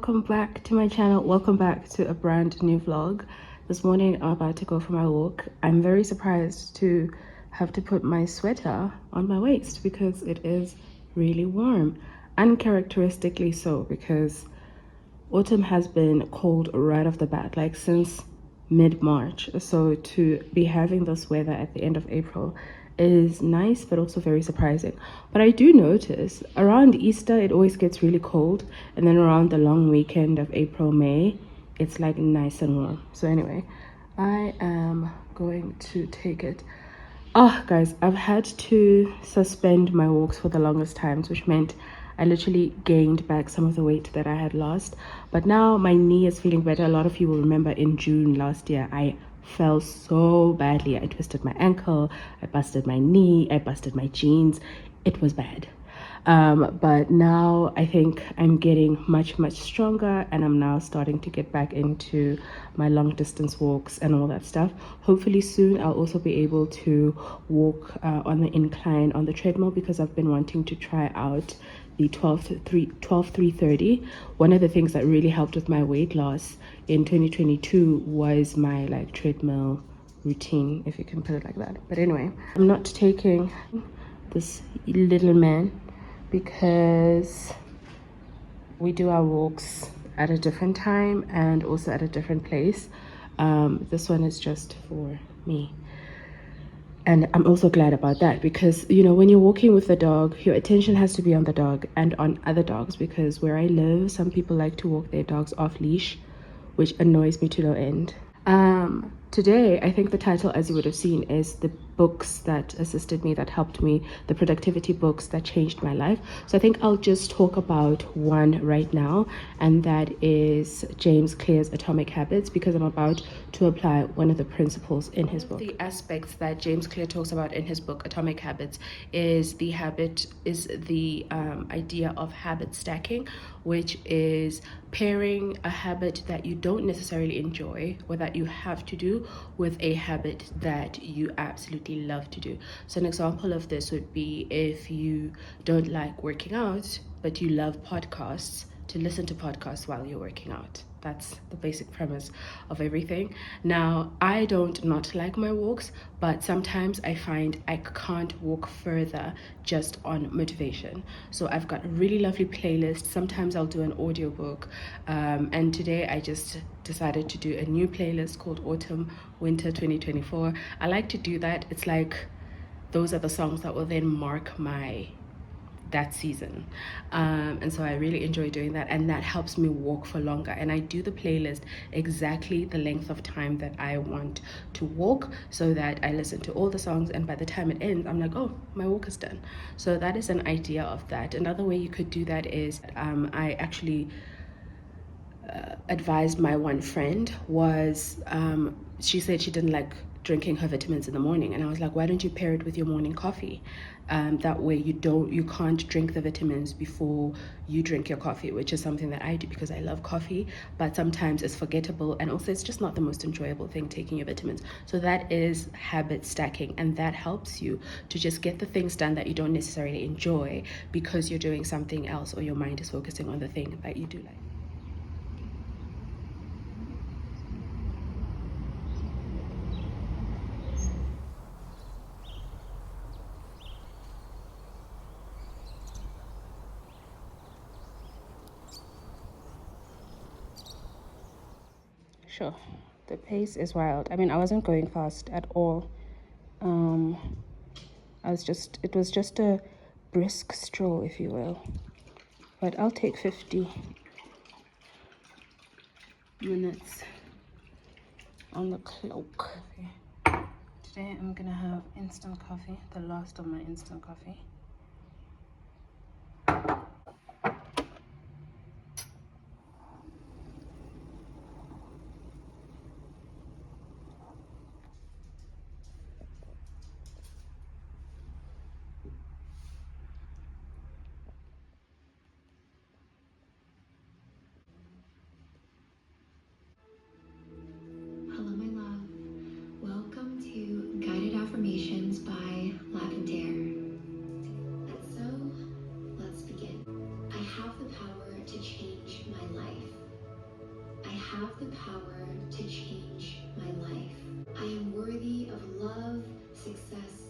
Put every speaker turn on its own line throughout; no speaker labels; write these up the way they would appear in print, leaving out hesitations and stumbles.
welcome back to my channel. Welcome back to a brand new vlog. This morning I'm about to go for my walk. I'm very surprised to have to put my sweater on my waist because it is really warm, uncharacteristically so, because autumn has been cold right off the bat, like since mid-March. So to be having this weather at the end of April is nice, but also very surprising. But I do notice around Easter it always gets really cold, and then around the long weekend of April, May, it's like nice and warm. So anyway, I am going to take it. Oh guys, I've had to suspend my walks for the longest times, which meant I literally gained back some of the weight that I had lost. But now my knee is feeling better. A lot of you will remember in June last year I fell so badly. I twisted my ankle, I busted my knee, I busted my jeans. It was bad. But now I think I'm getting much stronger, and I'm now starting to get back into my long distance walks and all that stuff. Hopefully soon I'll also be able to walk on the incline on the treadmill, because I've been wanting to try out the 12-3-30. One of the things that really helped with my weight loss in 2022 was my like treadmill routine, if you can put it like that. But anyway, I'm not taking this little man because we do our walks at a different time and also at a different place. This one is just for me. And I'm also glad about that, because you know, when you're walking with the dog, your attention has to be on the dog and on other dogs, because where I live, some people like to walk their dogs off leash, which annoys me to no end. Today, I think the title, as you would have seen, is the books that assisted me, that helped me, the productivity books that changed my life. So I think I'll just talk about one right now, and that is James Clear's Atomic Habits, because I'm about to apply one of the principles in his book. The aspects that James Clear talks about in his book Atomic Habits is the idea of habit stacking, which is pairing a habit that you don't necessarily enjoy or that you have to do with a habit that you absolutely love to do. So an example of this would be if you don't like working out but you love podcasts, to listen to podcasts while you're working out. That's the basic premise of everything. Now, I don't not like my walks, but sometimes I find I can't walk further just on motivation. So I've got a really lovely playlist. Sometimes I'll do an audiobook. And today I just decided to do a new playlist called Autumn Winter 2024. I like to do that. It's like those are the songs that will then mark that season, and so I really enjoy doing that, and that helps me walk for longer. And I do the playlist exactly the length of time that I want to walk, so that I listen to all the songs, and by the time it ends I'm like, oh, my walk is done. So that is an idea of that. Another way you could do that is I actually advised my one friend was she said she didn't like drinking her vitamins in the morning, and I was like, why don't you pair it with your morning coffee? That way you can't drink the vitamins before you drink your coffee, which is something that I do because I love coffee, but sometimes it's forgettable, and also it's just not the most enjoyable thing, taking your vitamins. So that is habit stacking, and that helps you to just get the things done that you don't necessarily enjoy because you're doing something else, or your mind is focusing on the thing that you do like. Sure, the pace is wild. I mean, I wasn't going fast at all. It was just a brisk stroll, if you will. But I'll take 50 minutes on the clock. Today I'm gonna have instant coffee, the last of my instant coffee.
Hello, my love. Welcome to Guided Affirmations by Lavender. have the power to change my life. I am worthy of love, success,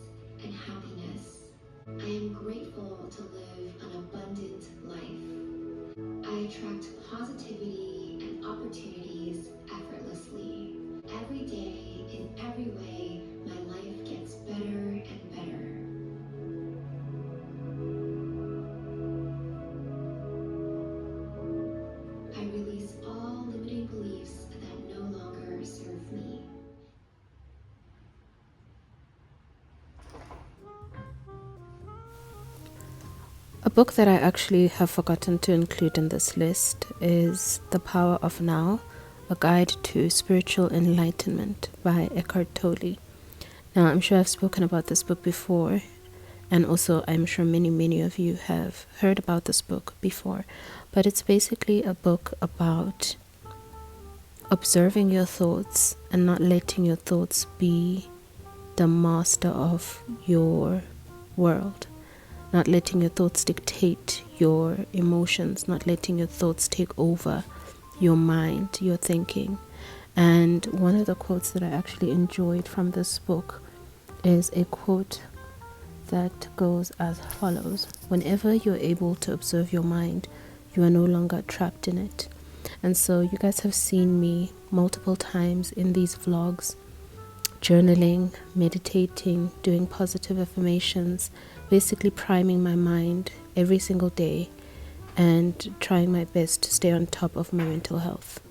and happiness. I am grateful to live an abundant life. I attract positivity and opportunities effortlessly. Every day, in every way, my life gets better and better. I release all limiting beliefs that no longer serve me.
A book that I actually have forgotten to include in this list is The Power of Now, A Guide to Spiritual Enlightenment by Eckhart Tolle. Now, I'm sure I've spoken about this book before, and also I'm sure many of you have heard about this book before, but it's basically a book about observing your thoughts and not letting your thoughts be the master of your world. Not letting your thoughts dictate your emotions, not letting your thoughts take over your mind, your thinking. And one of the quotes that I actually enjoyed from this book is a quote that goes as follows: whenever you're able to observe your mind, you are no longer trapped in it. And so you guys have seen me multiple times in these vlogs journaling, meditating, doing positive affirmations, basically priming my mind every single day and trying my best to stay on top of my mental health.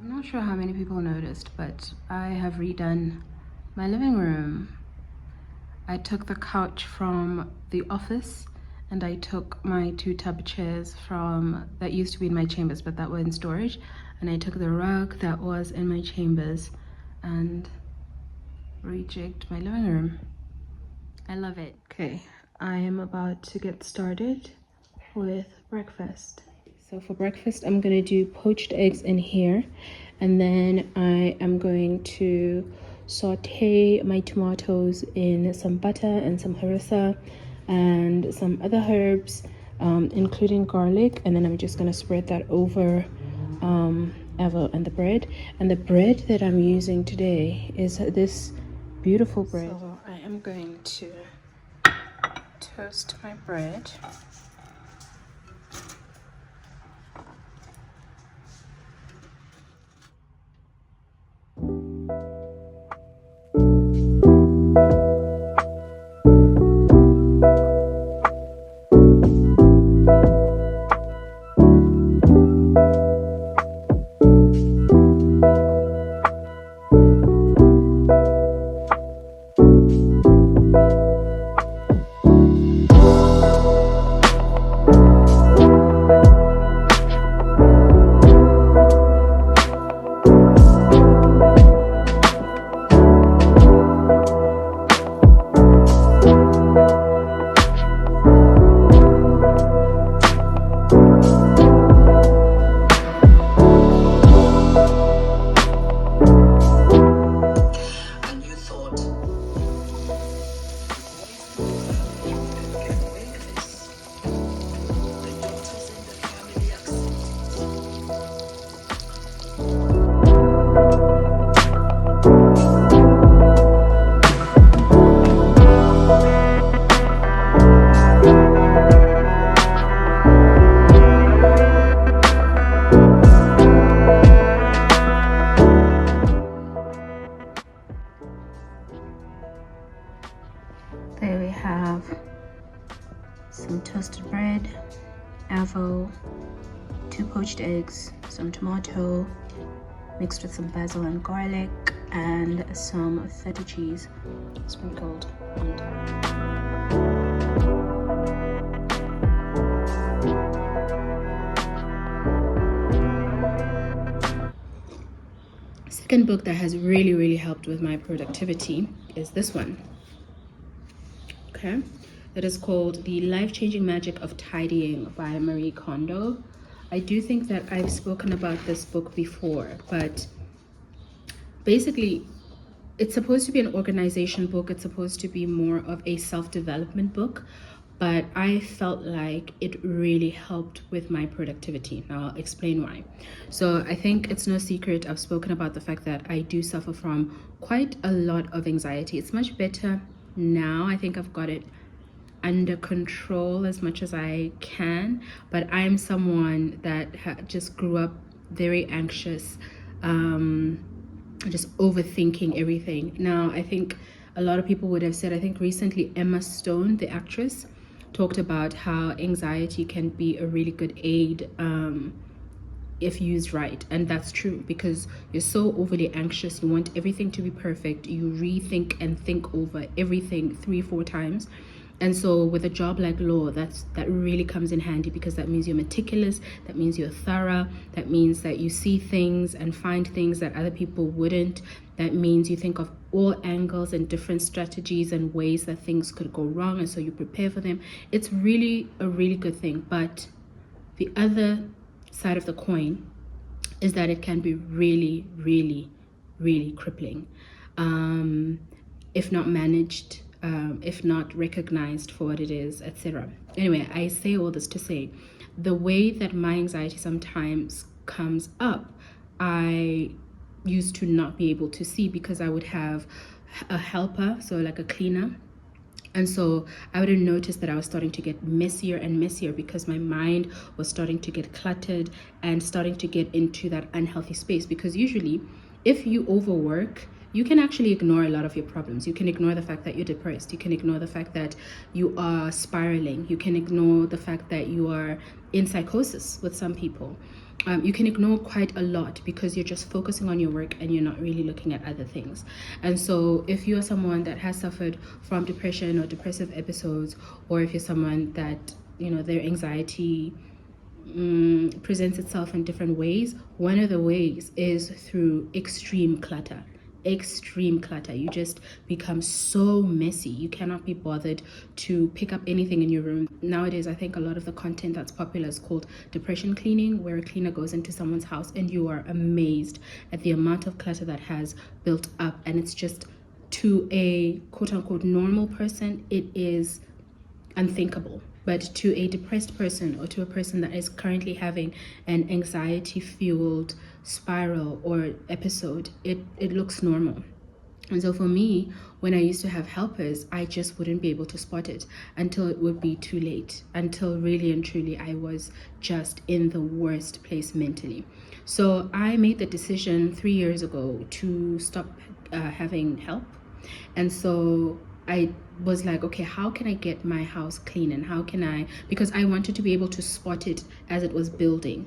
I'm not sure how many people noticed, but I have redone my living room. I took the couch from the office and I took my 2 tub chairs from that used to be in my chambers but that were in storage, and I took the rug that was in my chambers and rejigged my living room. I love it. Okay, I am about to get started with breakfast. So for breakfast, I'm gonna do poached eggs in here, and then I am going to saute my tomatoes in some butter and some harissa and some other herbs, including garlic, and then I'm just gonna spread that over avo and the bread. And the bread that I'm using today is this beautiful bread. So I am going to toast my bread. There we have some toasted bread, avo, 2 poached eggs, some tomato mixed with some basil and garlic, and some feta cheese sprinkled on top. Second book that has really helped with my productivity is this one. Okay, it is called The Life-Changing Magic of Tidying by Marie Kondo. I do think that I've spoken about this book before, but basically it's supposed to be an organization book. It's supposed to be more of a self-development book, but I felt like it really helped with my productivity. Now I'll explain why. So I think it's no secret, I've spoken about the fact that I do suffer from quite a lot of anxiety. It's much better now. I think I've got it under control as much as I can, but I'm someone that just grew up very anxious, just overthinking everything. Now I think a lot of people would have said, I think recently Emma Stone, the actress, talked about how anxiety can be a really good aid if used right. And that's true, because you're so overly anxious, you want everything to be perfect, you rethink and think over everything 3-4 times. And so with a job like law, that really comes in handy, because that means you're meticulous, that means you're thorough, that means that you see things and find things that other people wouldn't. That means you think of all angles and different strategies and ways that things could go wrong, and so you prepare for them. It's really a really good thing. But the other side of the coin is that it can be really, really, really crippling if not managed, if not recognized for what it is, etc. Anyway, I say all this to say, the way that my anxiety sometimes comes up, I used to not be able to see, because I would have a helper, so like a cleaner. And so I wouldn't notice that I was starting to get messier and messier, because my mind was starting to get cluttered and starting to get into that unhealthy space. Because usually if you overwork, you can actually ignore a lot of your problems. You can ignore the fact that you're depressed. You can ignore the fact that you are spiraling. You can ignore the fact that you are in psychosis with some people. You can ignore quite a lot, because you're just focusing on your work and you're not really looking at other things. And so if you're someone that has suffered from depression or depressive episodes, or if you're someone that, you know, their anxiety presents itself in different ways, one of the ways is through extreme clutter. You just become so messy, you cannot be bothered to pick up anything in your room. Nowadays, I think a lot of the content that's popular is called depression cleaning, where a cleaner goes into someone's house and you are amazed at the amount of clutter that has built up. And it's just, to a quote-unquote normal person, it is unthinkable. But to a depressed person, or to a person that is currently having an anxiety-fueled spiral or episode, it looks normal. And so for me, when I used to have helpers, I just wouldn't be able to spot it until it would be too late, until really and truly I was just in the worst place mentally. So I made the decision 3 years ago to stop having help. And so I was like, okay, how can I get my house clean? And how can I, because I wanted to be able to spot it as it was building,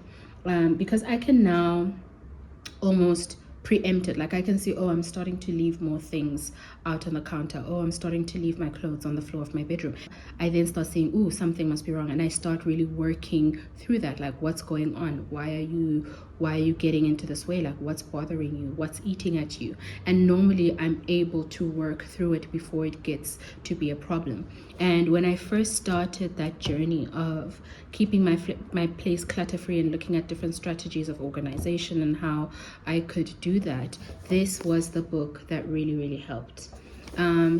because I can now almost preempt it. Like I can see, oh, I'm starting to leave more things out on the counter. Oh, I'm starting to leave my clothes on the floor of my bedroom. I then start saying, oh, something must be wrong. And I start really working through that. Like, what's going on? Why are you getting into this way? Like, what's bothering you? What's eating at you? And normally I'm able to work through it before it gets to be a problem. And when I first started that journey of keeping my place clutter-free and looking at different strategies of organization and how I could do that, this was the book that really, really helped.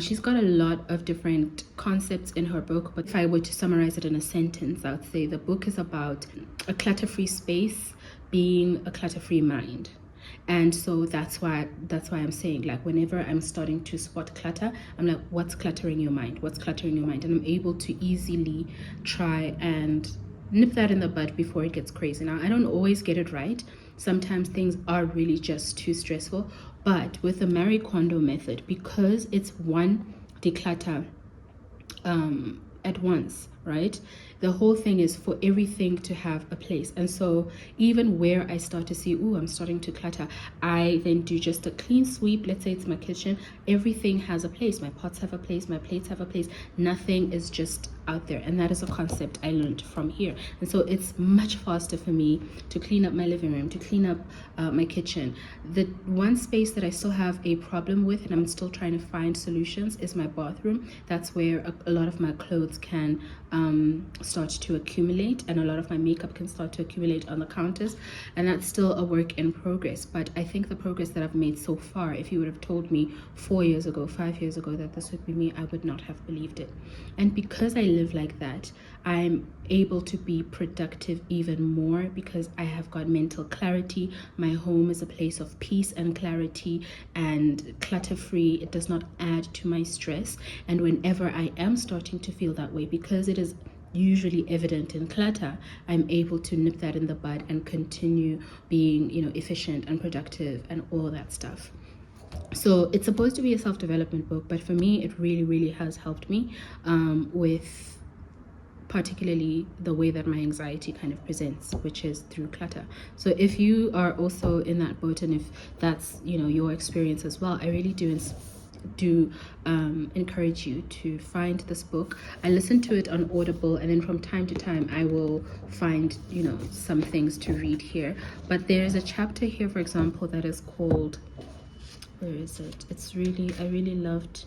She's got a lot of different concepts in her book, but if I were to summarize it in a sentence, I would say the book is about a clutter-free space being a clutter-free mind. And so that's why I'm saying, like, whenever I'm starting to spot clutter, I'm like, what's cluttering your mind? What's cluttering your mind? And I'm able to easily try and nip that in the bud before it gets crazy. Now, I don't always get it right. Sometimes things are really just too stressful. But with the Marie Kondo method, because it's one declutter at once, right? The whole thing is for everything to have a place. And so even where I start to see, oh, I'm starting to clutter, I then do just a clean sweep. Let's say it's my kitchen. Everything has a place. My pots have a place. My plates have a place. Nothing is just out there, and that is a concept I learned from here. And so it's much faster for me to clean up my living room, to clean up my kitchen. The one space that I still have a problem with, and I'm still trying to find solutions, is my bathroom. That's where a lot of my clothes can start to accumulate, and a lot of my makeup can start to accumulate on the counters, and that's still a work in progress. But I think the progress that I've made so far, if you would have told me 4 years ago, 5 years ago that this would be me, I would not have believed it. And because I live like that, I'm able to be productive even more because I have got mental clarity. My home is a place of peace and clarity and clutter-free. It does not add to my stress. And whenever I am starting to feel that way, because it is usually evident in clutter, I'm able to nip that in the bud and continue being, efficient and productive and all that stuff. So it's supposed to be a self-development book, but for me it really has helped me with particularly the way that my anxiety kind of presents, which is through clutter. So if you are also in that boat, and if that's your experience as well, I really do encourage you to find this book. I listen to it on Audible, and then from time to time I will find some things to read here. But there's a chapter here, for example, that is called, where is it? It's really, I really loved.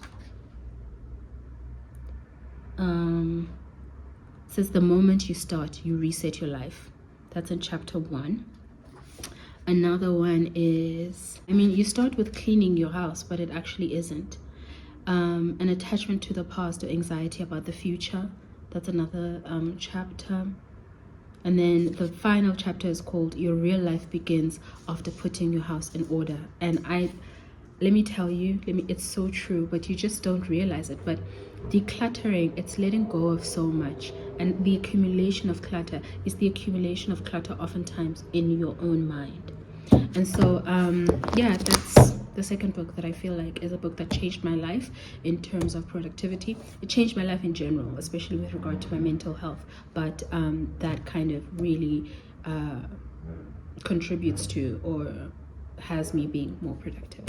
It says, the moment you start, you reset your life. That's in chapter 1. Another one is, you start with cleaning your house, but it actually isn't. An attachment to the past or anxiety about the future. That's another chapter. And then the final chapter is called, your real life begins after putting your house in order. And let me tell you, it's so true, but you just don't realize it. But decluttering, it's letting go of so much. And the accumulation of clutter is the accumulation of clutter oftentimes in your own mind. And so, yeah, that's the second book that I feel like is a book that changed my life in terms of productivity. It changed my life in general, especially with regard to my mental health. But that kind of really contributes to, or has me being more productive.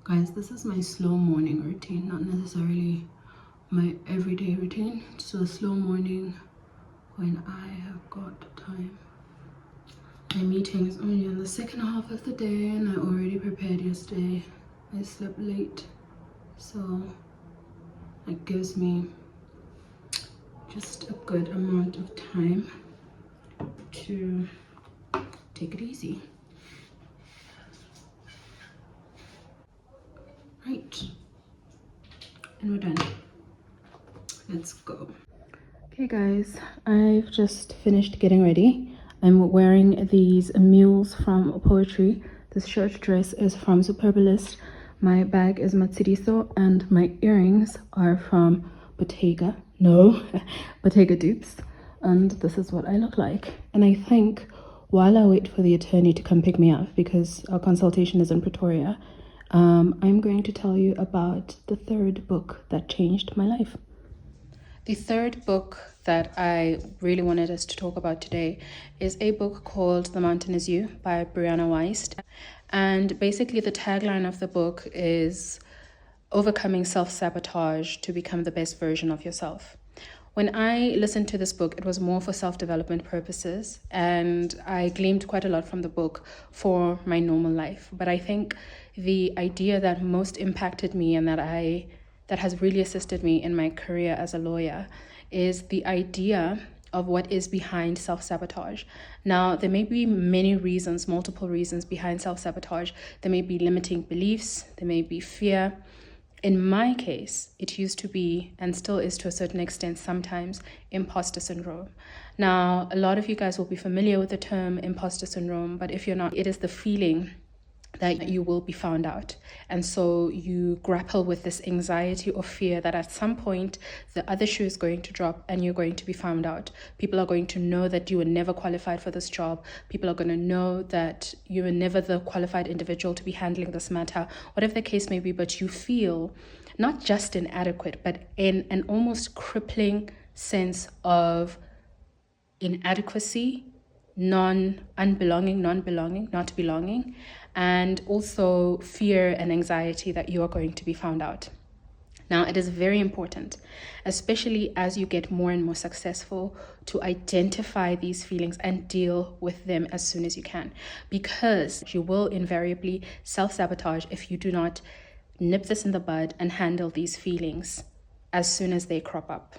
Guys, this is my slow morning routine, not necessarily my everyday routine. So a slow morning when I have got time. My meeting is only on the second half of the day, and I already prepared yesterday. I slept late, So it gives me just a good amount of time to take it easy. Right, and we're done. Let's go. Okay guys, I've just finished getting ready. I'm wearing these mules from Poetry. This shirt dress is from Superbalist. My bag is Matsuriso, and my earrings are from Bottega. No, Bottega Dupes. And this is what I look like. And I think while I wait for the attorney to come pick me up, because our consultation is in Pretoria, I'm going to tell you about the third book that changed my life. The third book that I really wanted us to talk about today is a book called The Mountain Is You by Brianna Wiest. And basically the tagline of the book is overcoming self-sabotage to become the best version of yourself. When I listened to this book, it was more for self-development purposes, and I gleaned quite a lot from the book for my normal life. But I think the idea that most impacted me and that has really assisted me in my career as a lawyer is the idea of what is behind self-sabotage. Now, there may be many reasons, multiple reasons behind self-sabotage. There may be limiting beliefs, there may be fear. In my case, it used to be, and still is to a certain extent sometimes, imposter syndrome. Now, a lot of you guys will be familiar with the term imposter syndrome, but if you're not, it is the feeling that you will be found out. And so you grapple with this anxiety or fear that at some point the other shoe is going to drop and you're going to be found out. People are going to know that you were never qualified for this job. People are going to know that you were never the qualified individual to be handling this matter, whatever the case may be. But you feel not just inadequate, but in an almost crippling sense of inadequacy, not belonging, and also fear and anxiety that you are going to be found out. Now, it is very important, especially as you get more and more successful, to identify these feelings and deal with them as soon as you can, because you will invariably self-sabotage if you do not nip this in the bud and handle these feelings as soon as they crop up.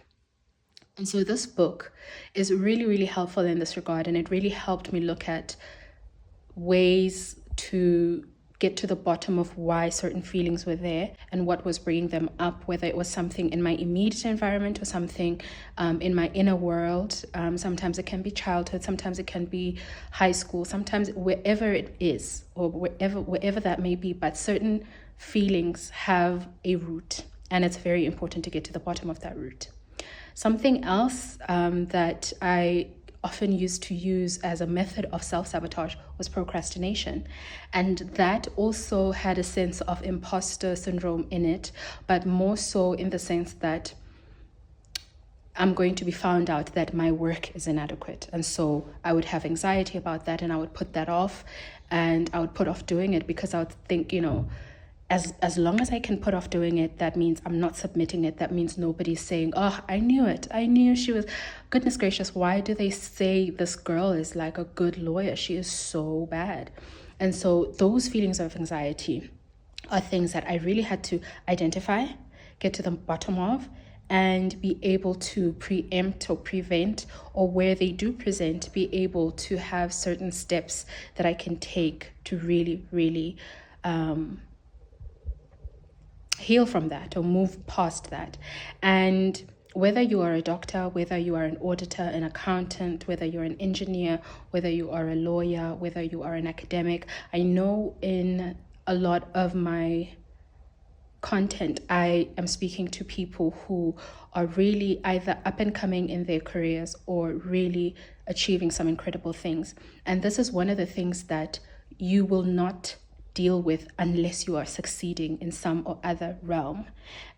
And so this book is really, really helpful in this regard, and it really helped me look at ways to get to the bottom of why certain feelings were there and what was bringing them up, whether it was something in my immediate environment or something in my inner world. Sometimes it can be childhood, sometimes it can be high school, sometimes wherever it is, or wherever that may be, but certain feelings have a root, and it's very important to get to the bottom of that root. Something else that I often used to use as a method of self-sabotage was procrastination. And that also had a sense of imposter syndrome in it, but more so in the sense that I'm going to be found out that my work is inadequate. And so I would have anxiety about that, and I would put that off, and I would put off doing it because I would think, as long as I can put off doing it, that means I'm not submitting it. That means nobody's saying, oh, I knew it. I knew she was, goodness gracious, why do they say this girl is like a good lawyer? She is so bad. And so those feelings of anxiety are things that I really had to identify, get to the bottom of, and be able to preempt or prevent, or where they do present, be able to have certain steps that I can take to really, really heal from that or move past that. And whether you are a doctor, whether you are an auditor, an accountant, whether you're an engineer, whether you are a lawyer, whether you are an academic, I know in a lot of my content, I am speaking to people who are really either up and coming in their careers or really achieving some incredible things. And this is one of the things that you will not deal with unless you are succeeding in some or other realm.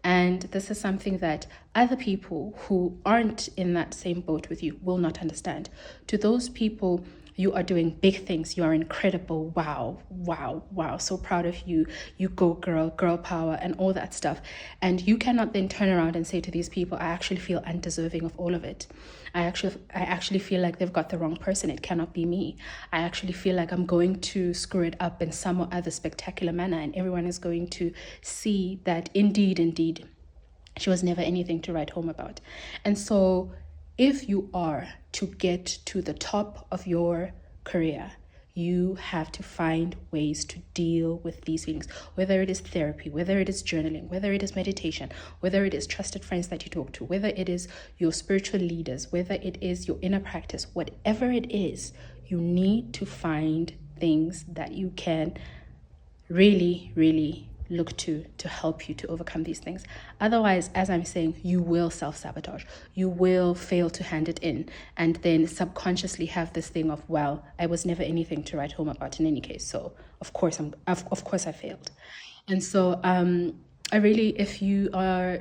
And this is something that other people who aren't in that same boat with you will not understand. To those people, You are doing big things. You are incredible. Wow, wow, wow. So proud of you. You go, girl, girl power, and all that stuff. And you cannot then turn around and say to these people, I actually feel undeserving of all of it. I actually feel like they've got the wrong person. It cannot be me. I actually feel like I'm going to screw it up in some or other spectacular manner, and everyone is going to see that indeed, she was never anything to write home about. And so if you are to get to the top of your career, you have to find ways to deal with these feelings, whether it is therapy, whether it is journaling, whether it is meditation, whether it is trusted friends that you talk to, whether it is your spiritual leaders, whether it is your inner practice, whatever it is, you need to find things that you can really look to help you to overcome these things. Otherwise, as I'm saying, you will self-sabotage. You will fail to hand it in, and then subconsciously have this thing of, well, I was never anything to write home about in any case, so of course I failed. And so I really, if you are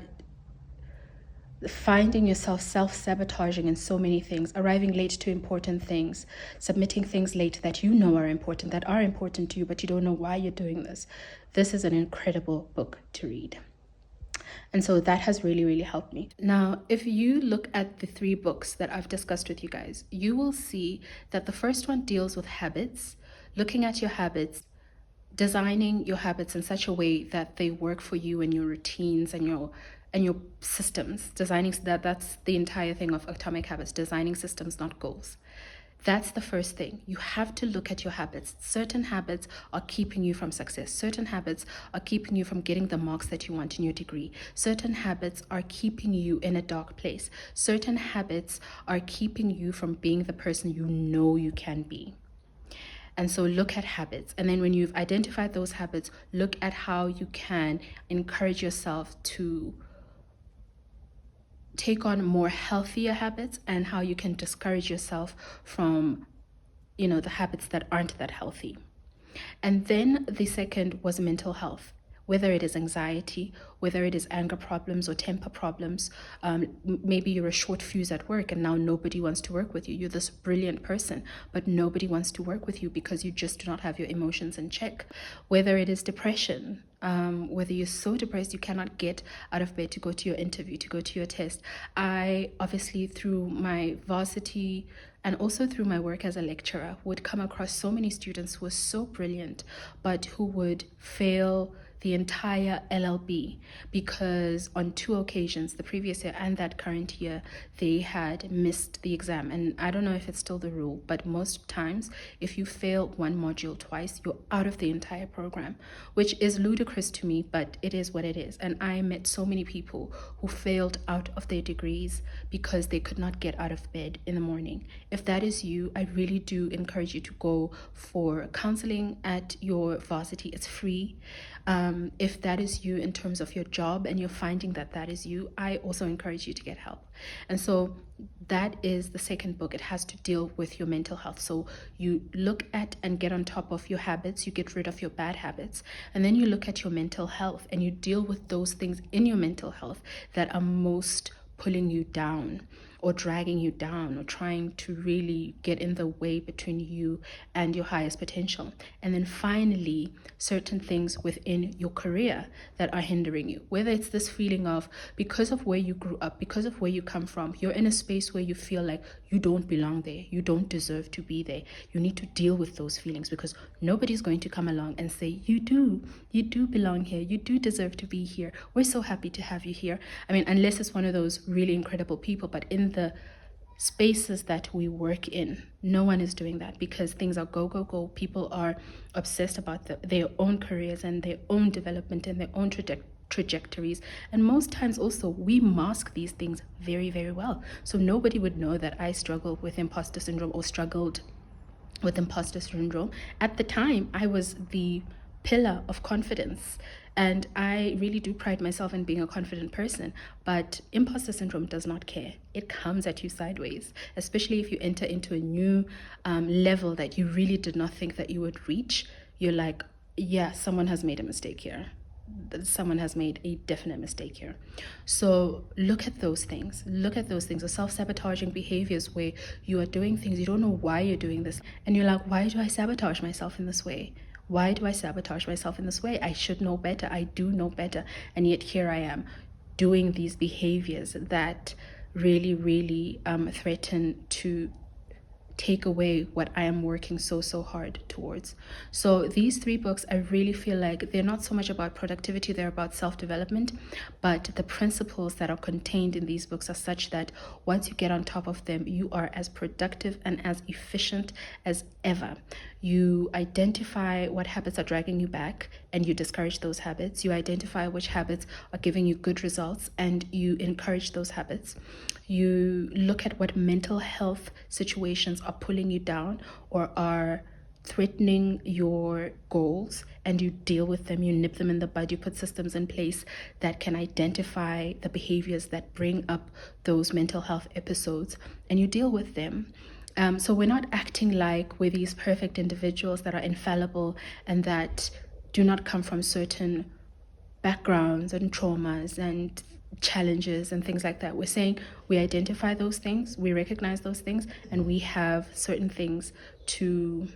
finding yourself self-sabotaging in so many things, arriving late to important things, submitting things late that you know are important, that are important to you, but you don't know why you're doing this is an incredible book to read. And so that has really helped me. Now, if you look at the 3 books that I've discussed with you guys, you will see that the first one deals with habits, looking at your habits, designing your habits in such a way that they work for you and your routines and your systems. Designing that's the entire thing of Atomic Habits, designing systems, not goals. That's the first thing. You have to look at your habits. Certain habits are keeping you from success. Certain habits are keeping you from getting the marks that you want in your degree. Certain habits are keeping you in a dark place. Certain habits are keeping you from being the person you know you can be. And so look at habits. And then when you've identified those habits, look at how you can encourage yourself to take on more healthier habits, and how you can discourage yourself from, the habits that aren't that healthy. And then the second was mental health, whether it is anxiety, whether it is anger problems or temper problems. Maybe you're a short fuse at work and now nobody wants to work with you. You're this brilliant person, but nobody wants to work with you because you just do not have your emotions in check. Whether it is depression, whether you're so depressed you cannot get out of bed to go to your interview, to go to your test. I obviously, through my varsity and also through my work as a lecturer, would come across so many students who were so brilliant but who would fail the entire LLB because on 2 occasions, the previous year and that current year, they had missed the exam. And I don't know if it's still the rule, but most times if you fail one module twice, you're out of the entire program, which is ludicrous to me, but it is what it is. And I met so many people who failed out of their degrees because they could not get out of bed in the morning. If that is you, I really do encourage you to go for counseling at your varsity. It's free. If that is you in terms of your job and you're finding that that is you, I also encourage you to get help. And so that is the second book. It has to deal with your mental health. So you look at and get on top of your habits, you get rid of your bad habits, and then you look at your mental health and you deal with those things in your mental health that are most pulling you down or dragging you down or trying to really get in the way between you and your highest potential. And then finally, certain things within your career that are hindering you, whether it's this feeling of, because of where you grew up, because of where you come from, you're in a space where you feel like you don't belong there, you don't deserve to be there. You need to deal with those feelings because nobody's going to come along and say, you do belong here, you do deserve to be here, we're so happy to have you here. I mean, unless it's one of those really incredible people, but in the spaces that we work in, no one is doing that because things are go. People are obsessed about their own careers and their own development and their own trajectories. And most times also we mask these things very well. So nobody would know that I struggle with imposter syndrome or struggled with imposter syndrome. At the time, I was the pillar of confidence. And I really do pride myself in being a confident person, but imposter syndrome does not care. It comes at you sideways, especially if you enter into a new level that you really did not think that you would reach. You're like, yeah, someone has made a mistake here. someone has made a definite mistake here. So look at those things. Look at those things. The self-sabotaging behaviors where you are doing things, you don't know why you're doing this. And you're like, why do I sabotage myself in this way? Why do I sabotage myself in this way? I should know better. I do know better. And yet here I am doing these behaviors that really, really threaten to take away what I am working so hard towards. So these 3 books, I really feel like they're not so much about productivity, they're about self-development, but the principles that are contained in these books are such that once you get on top of them, you are as productive and as efficient as ever. You identify what habits are dragging you back and you discourage those habits. You identify which habits are giving you good results and you encourage those habits. You look at what mental health situations are pulling you down or are threatening your goals, and you deal with them. You nip them in the bud. You put systems in place that can identify the behaviors that bring up those mental health episodes, and you deal with them. So we're not acting like we're these perfect individuals that are infallible and that do not come from certain backgrounds and traumas and challenges and things like that. We're saying we identify those things, we recognize those things, and we have certain things to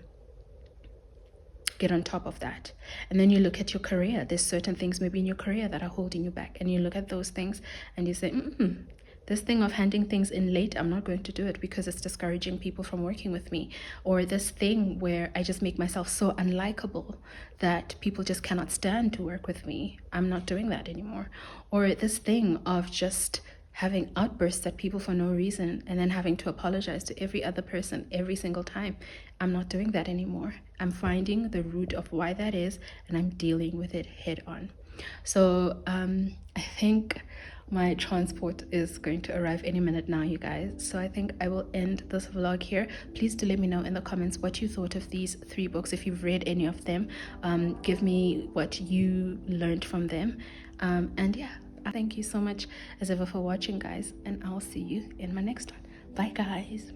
get on top of that. And then you look at your career. There's certain things maybe in your career that are holding you back, and you look at those things and you say, this thing of handing things in late, I'm not going to do it because it's discouraging people from working with me. Or this thing where I just make myself so unlikable that people just cannot stand to work with me, I'm not doing that anymore. Or this thing of just having outbursts at people for no reason and then having to apologize to every other person every single time, I'm not doing that anymore. I'm finding the root of why that is, and I'm dealing with it head on. So I think my transport is going to arrive any minute now, you guys. So I think I will end this vlog here. Please do let me know in the comments what you thought of these 3 books. If you've read any of them, give me what you learned from them. And yeah, thank you so much as ever for watching, guys, and I'll see you in my next one. Bye, guys.